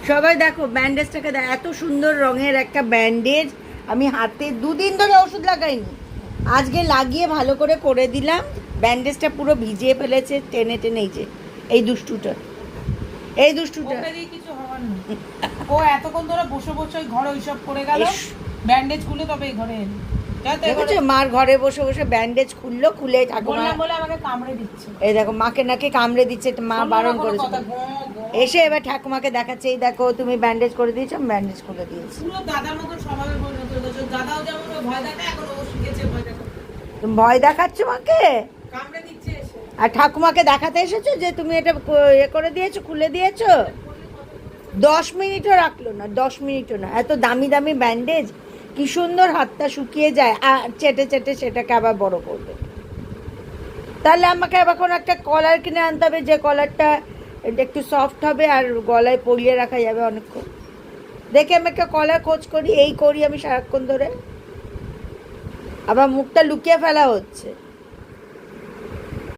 সবাই দেখো ব্যান্ডেজটাকে, এত সুন্দর রঙের একটা ব্যান্ডেজ। আমি হাতে 2 দিন ধরে ওষুধ লাগাইনি, আজকে লাগিয়ে ভালো করে করে দিলাম। ব্যান্ডেজটা পুরো ভিজিয়ে ফেলেছে টেনে টেনে। এই দুষ্টুটা কিছু হওয়ার নেই। ও এতক্ষণ ধরে বসে বসে ওই ঘরে ওইসব করে গেল, ব্যান্ডেজ খুলে তবে এই ঘরে এলো। দেখেছো মার ঘরে বসে বসে ব্যান্ডেজ খুলে ঠাকুমা বলে আমাকে কামড়ে দিচ্ছে। এই দেখো মাকে নাকি কামড়ে দিচ্ছে, মা বারণ করেছে। এসে এবার ঠাকুমাকে দেখাচ্ছে, এই দেখো তুমি ব্যান্ডেজ করে দিয়েছো, আমি ব্যান্ডেজ করে দিয়েছি। পুরো দাদার মতো স্বভাবে পরিণত হয়েছে। দাদাও যেমন ভয় দেখায়, এখন ও শিখেছে ভয় দেখাতে। তুমি ভয় দেখাচ্ছ মাকে, কামড়ে দিচ্ছে এসে। আর ঠাকুমাকে দেখাতে এসেছো যে তুমি এটা করে দিয়েছো, খুলে দিয়েছো। 10 মিনিটও রাখলো না, 10 মিনিটও না। এত দামি দামি ব্যান্ডেজ, কি সুন্দর হাতটা শুকিয়ে যায়, আর চেটে চেটে সেটাকে আবার বড় করবে। তাহলে আমাকে আবার কোনো একটা কলার কিনে আনতে হবে, যে কলারটা একটু সফট হবে আর গলায় পরিয়ে রাখা যাবে অনেকক্ষণ। দেখে আমি একটা কলার খোঁজ করি, এই করি আমি সারাক্ষণ ধরে। আবার মুখটা লুকিয়ে ফেলা হচ্ছে।